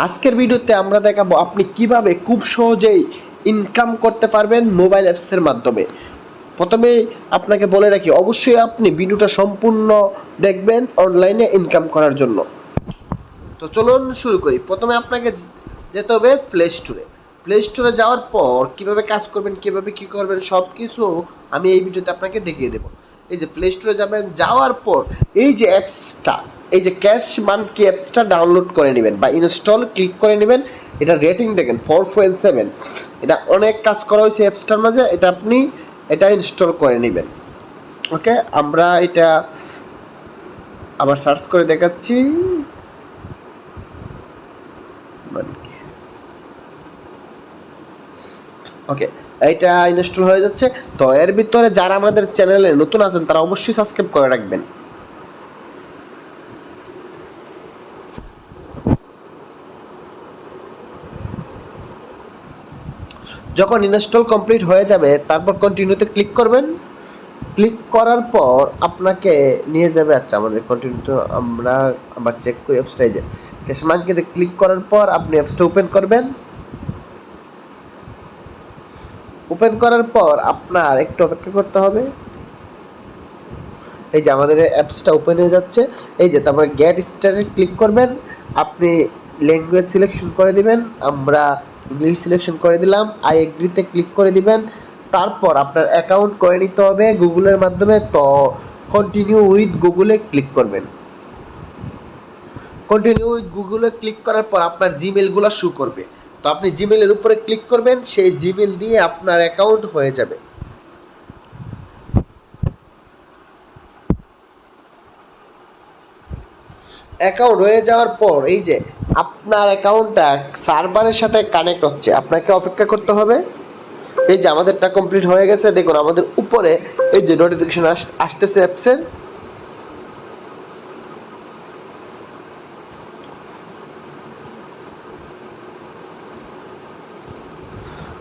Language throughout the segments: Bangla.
আজকের ভিডিওতে আমরা দেখাবো আপনি কিভাবে খুব সহজেই ইনকাম করতে পারবেন মোবাইল অ্যাপসের মাধ্যমে। প্রথমে আপনাকে বলে রাখি, অবশ্যই আপনি ভিডিওটা সম্পূর্ণ দেখবেন অনলাইনে ইনকাম করার জন্য। তো চলুন শুরু করি। প্রথমে আপনাকে যেতে হবে প্লে স্টোরে। প্লে স্টোরে যাওয়ার পর কিভাবে কাজ করবেন, কিভাবে কি করবেন, সব কিছু আমি এই ভিডিওতে আপনাকে দেখিয়ে দেবো। এই যে প্লে স্টোরে যাবেন, যাওয়ার পর এই যে অ্যাপসটা, এই যে ক্যাশ মানকি অ্যাপসটা ডাউনলোড করে নেবেন বা ইনস্টল ক্লিক করে নেবেন। এটা রেটিং দেখেন 4.7। এটা অনেক কাজ করা হয়েছে অ্যাপসটার মাঝে, এটা আপনি এটা ইনস্টল করে নেবেন। ওকে, আমরা এটা আবার সার্চ করে দেখাচ্ছি। ওকে, এইটা ইনস্টল হয়ে যাচ্ছে। তো এর ভিতরে যারা আমাদের চ্যানেলে নতুন আছেন তারা অবশ্যই সাবস্ক্রাইব করে রাখবেন। যখন ইনস্টল কমপ্লিট হয়ে যাবে তারপর কন্টিনিউতে ক্লিক করবেন। ক্লিক করার পর আপনাকে নিয়ে যাবে, আচ্ছা আমাদের কন্টিনিউতে আমরা আবার চেক করি অ্যাপসটা। এই যে ক্যাশ মাঙ্কিতে ক্লিক করার পর আপনি অ্যাপসটা ওপেন করবেন। ওপেন করার পর আপনার একটু অপেক্ষা করতে হবে। এই যে আমাদের অ্যাপসটা ওপেন হয়ে যাচ্ছে। এই যে তারপরে গেট স্টার্টে ক্লিক করবেন। আপনি ল্যাঙ্গুয়েজ সিলেকশন করে দিবেন, আমরা ইংলিশ সিলেকশন করে দিলাম। আই এগ্রিতে ক্লিক করে দিবেন। তারপর আপনার অ্যাকাউন্ট করে নিতে হবে গুগলের মাধ্যমে। তো কন্টিনিউ উইথ গুগলে ক্লিক করবেন। কন্টিনিউ উইথ গুগলে ক্লিক করার পর আপনার জিমেলগুলো শো করবে। তো আপনি জিমেলের উপরে ক্লিক করবেন, সেই জিমেল দিয়ে আপনার অ্যাকাউন্ট হয়ে যাবে। অ্যাকাউন্ট হয়ে যাওয়ার পর এই যে আপনার অ্যাকাউন্টটা সার্ভারের সাথে কানেক্ট হচ্ছে, আপনাকে অপেক্ষা করতে হবে। এই যে আমাদেরটা কমপ্লিট হয়ে গেছে, দেখুন আমাদের উপরে এই যে নোটিফিকেশন আসতেছে অ্যাপসের।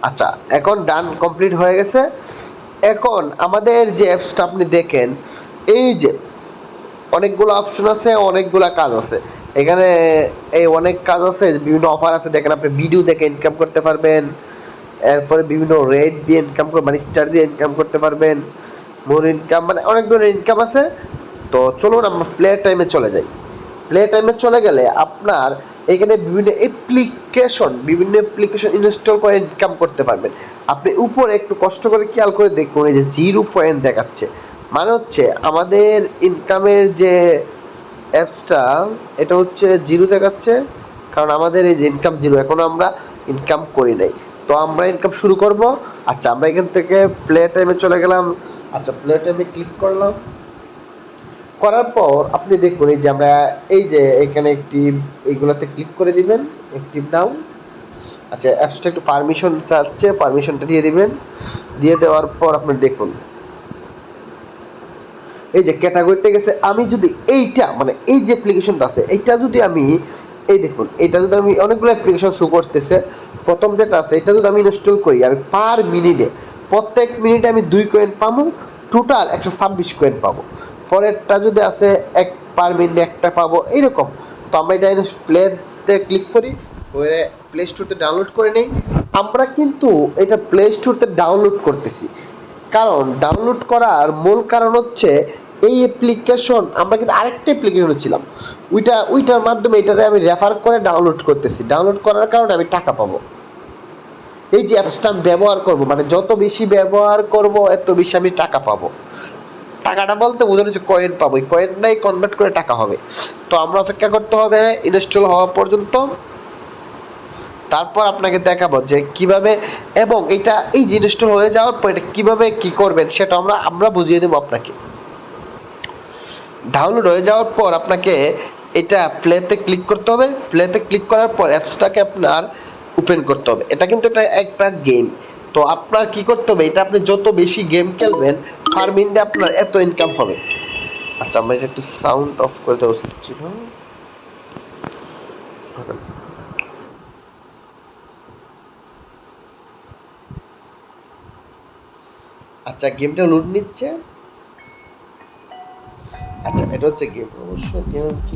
আচ্ছা, এখন ডান কমপ্লিট হয়ে গেছে। এখন আমাদের যে অ্যাপসটা আপনি দেখেন, এই যে অনেকগুলো অপশন আছে, অনেকগুলো কাজ আছে এখানে। এই অনেক কাজ আছে, বিভিন্ন অফার আছে। দেখেন আপনি ভিডিও দেখে ইনকাম করতে পারবেন। এরপরে বিভিন্ন রেট দিয়ে ইনকাম করে, মানে স্টার দিয়ে ইনকাম করতে পারবেন। মোর ইনকাম, মানে অনেক ধরনের ইনকাম আছে। তো চলুন আমরা প্লে টাইমে চলে যাই। প্লে টাইমে চলে গেলে আপনার এখানে বিভিন্ন অ্যাপ্লিকেশন ইনস্টল করে ইনকাম করতে পারবেন। আপনি উপরে একটু কষ্ট করে খেয়াল করে দেখুন, এই যে 0 পয়েন্ট দেখাচ্ছে, মানে হচ্ছে আমাদের ইনকামের যে অ্যাপসটা, এটা হচ্ছে 0 দেখাচ্ছে, কারণ আমাদের এই যে ইনকাম 0, এখনো আমরা ইনকাম করি নাই। তো আমরা ইনকাম শুরু করব। আচ্ছা, আমরা এখান থেকে প্লে টাইমে চলে গেলাম। আচ্ছা, প্লে টাইমে ক্লিক করলাম। করার পর আপনি দেখুন এই যে আমরা এই যে এখানে এইগুলাতে ক্লিক করে দিবেন, অ্যাক্টিভ নাও। আচ্ছা, অ্যাপসটা একটু পারমিশন চাচ্ছে, পারমিশনটা দিয়ে দিবেন। দিয়ে দেওয়ার পর আপনি দেখুন এই যে ক্যাটাগরিতে গেছে। আমি যদি এইটা, মানে এই যে অ্যাপ্লিকেশনটা আছে, এইটা যদি আমি, এই দেখুন এটা যদি আমি, অনেকগুলো অ্যাপ্লিকেশন শো করতেছে। প্রথম যেটা আছে এটা যদি আমি ইনস্টল করি, আমি পার মিনিটে, প্রত্যেক মিনিটে আমি 2 কয়েন পাবো, টোটাল 126 কয়েন পাবো। পরেরটা যদি আছে এক পার মিনিটে একটা পাবো, এইরকম। তো আমরা এটা প্লেতে ক্লিক করি, করে প্লে স্টোরতে ডাউনলোড করে নেই। আমরা কিন্তু এটা প্লে স্টোরতে ডাউনলোড করতেছি, কারণ ডাউনলোড করার মূল কারণ হচ্ছে এই অ্যাপ্লিকেশন, আমরা কিন্তু আরেকটা অ্যাপ্লিকেশনে ছিলাম, ওইটার মাধ্যমে এটাতে আমি রেফার করে ডাউনলোড করতেছি। ডাউনলোড করার কারণে আমি টাকা পাবো। এই যে অ্যাপসটা আমি ব্যবহার করবো, মানে যত বেশি ব্যবহার করব এত বেশি আমি টাকা পাবো। টাকাটা বলতে বোঝানো হচ্ছে কয়েন পাবো, এই কয়েনটাই কনভার্ট করে টাকা হবে। তো আমরা অপেক্ষা করতে হবে ইনস্টল হওয়া পর্যন্ত। তারপর আপনাকে দেখাবো যে কিভাবে, এবং এটা এই যে ইনস্টল হয়ে যাওয়ার পর এটা কিভাবে কি করবেন সেটা আমরা বুঝিয়ে দেবো আপনাকে। ডাউনলোড হয়ে যাওয়ার পর আপনাকে এটা প্লেতে ক্লিক করতে হবে। প্লেতে ক্লিক করার পর অ্যাপসটাকে আপনার ওপেন করতে হবে। এটা কিন্তু একটা গেম। তো আপনার কি করতে হবে, এটা আপনি যত বেশি গেম খেলবেন পার মিনিটে আপনার এত ইনকাম হবে। আচ্ছা, আমরা এটা একটু সাউন্ড অফ করে দেওয়া উচিত ছিল। আচ্ছা, গেমটা লোড নিচ্ছে। আচ্ছা, এটা হচ্ছে গেম, অবশ্য গেম কি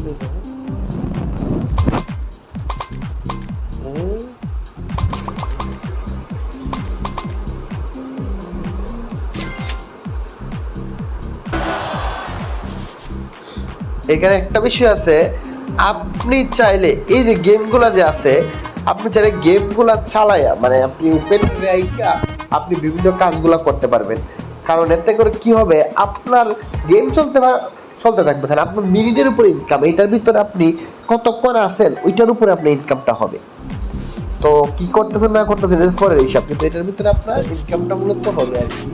এখানে একটা বিষয় আছে, আপনি চাইলে এই যে গেমগুলা যে আছে, আপনি চাইলে গেমগুলা চালায়া মানে আপনি ওপেন রাইখা আপনি বিভিন্ন কাজগুলা করতে পারবেন। কারণ এতে করে কি হবে, আপনার গেম চলতে থাকবে, কারণ আপনার মিনিটের উপর ইনকাম, এটার ভিতরে আপনি কতক্ষণ আছেন ওইটার উপরে আপনার ইনকামটা হবে। তো কি করতেছেন না করতেছেন এটা পরের হিসাব, কিন্তু এটার ভিতরে আপনার ইনকামটা মূলত হবে আর কি।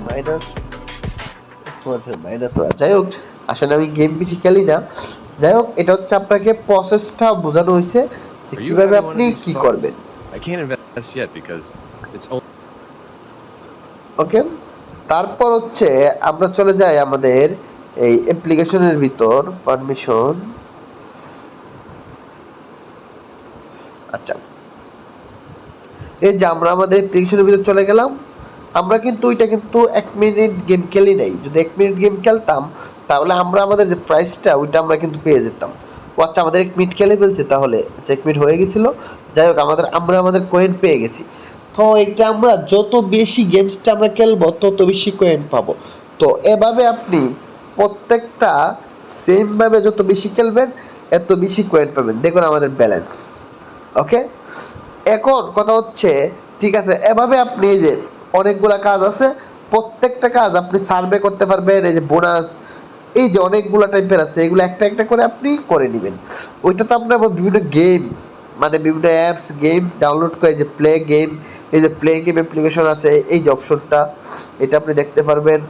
মাইনাস মাইনাস যাই হোক, আসলে আমি গেম বেশি খেলি না। যাই হোক, এটা হচ্ছে আপনাকে প্রসেসটা বোঝানো হয়েছে যে কিভাবে আপনি কি করবেন। ওকে, তারপর হচ্ছে আমরা চলে যাই আমাদের এই অ্যাপ্লিকেশনের ভিতর, পারমিশন। আচ্ছা, এই যে আমরা আমাদের অ্যাপ্লিকেশনের ভিতর চলে গেলাম। আমরা কিন্তু ওইটা কিন্তু 1 মিনিট গেম খেলি নাই। যদি 1 মিনিট গেম খেলতাম তাহলে আমরা আমাদের যে প্রাইসটা ওইটা আমরা কিন্তু পেয়ে যেতাম। ও আচ্ছা, আমাদের 1 মিনিট খেলে ফেলছে, তাহলে আচ্ছা 1 মিনিট হয়ে গেছিলো। যাই হোক, আমরা আমাদের কয়েন পেয়ে গেছি। তো এটা আমরা যত বেশি গেমসটা আমরা খেলবো তত বেশি কয়েন পাবো। তো এভাবে আপনি প্রত্যেকটা সেমভাবে যত বেশি খেলবেন এত বেশি কয়েন পাবেন। দেখুন আমাদের ব্যালেন্স। ওকে, এখন কথা হচ্ছে, ঠিক আছে, এভাবে আপনি এই যে অনেকগুলা কাজ আছে, প্রত্যেকটা কাজ আপনি সার্ভে করতে পারবেন। এই যে বোনাস, এই যে অনেকগুলো টাইপের আছে, এগুলো একটা একটা করে আপনি করে নেবেন। ওইটা তো আপনার বিভিন্ন গেম মানে বিভিন্ন অ্যাপস গেম ডাউনলোড করে, যে প্লে গেম, এই যে প্লে গেম অ্যাপ্লিকেশন আছে, এই যে অপশনটা এটা আপনি দেখতে পারবেন।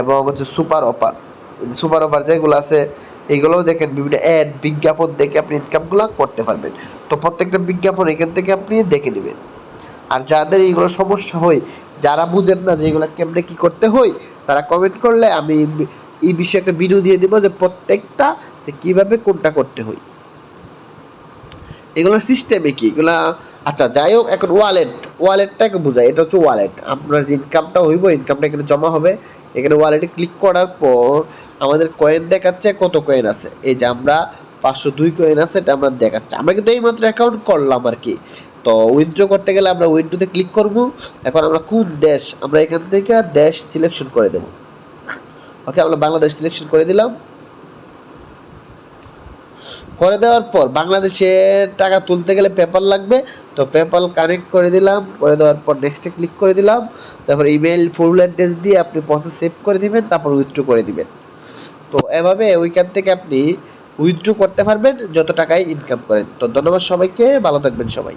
এবং হচ্ছে সুপার অফার যেগুলো আছে এইগুলোও দেখেন, বিভিন্ন অ্যাড বিজ্ঞাপন দেখে আপনি ইনকামগুলো করতে পারবেন। তো প্রত্যেকটা বিজ্ঞাপন এখান থেকে আপনি দেখে নেবেন। আর যাদের এইগুলো সমস্যা হয়, যারা বুঝেন না যে এগুলো কেমনে কি করতে হয়, তারা কমেন্ট করলে আমি এই বিষয়ে একটা ভিডিও দিয়ে দেবো, যে প্রত্যেকটা যে কিভাবে কোনটা করতে হয়, এগুলোর সিস্টেমে কি এগুলা। আচ্ছা যাই হোক, এখন ওয়ালেটটাকে বোঝায়। এটা হচ্ছে ওয়ালেট, আপনার যে ইনকামটা হইব ইনকামটা এখানে জমা হবে। এখানে ওয়ালেটে ক্লিক করার পর আমাদের কয়েন দেখাচ্ছে কত কয়েন আছে। এই যে আমরা 502 কয়েন আছে, এটা আমরা দেখাচ্ছে। আমরা কিন্তু এই মাত্র অ্যাকাউন্ট করলাম আর কি। তো উইথড্র করতে গেলে আমরা উইথড্রোতে ক্লিক করব। এখন আমরা কোন দেশ, আমরা এখান থেকে দেশ সিলেকশন করে দেব। ওকে, আমরা বাংলাদেশ সিলেকশন করে দিলাম। করে দেওয়ার পর বাংলাদেশের টাকা তুলতে গেলে পেপ্যাল লাগবে, তো পেপ্যাল কানেক্ট করে দিলাম। করে দেওয়ার পর নেক্সটে ক্লিক করে দিলাম। তারপর ইমেল ফুল অ্যাড্রেস দিয়ে আপনি প্রসেস সেভ করে দিবেন, তারপর উইথড্র করে দিবেন। তো এভাবে ওইখান থেকে আপনি উইথড্র করতে পারবেন যত টাকায় ইনকাম করেন। তো ধন্যবাদ সবাইকে, ভালো থাকবেন সবাই।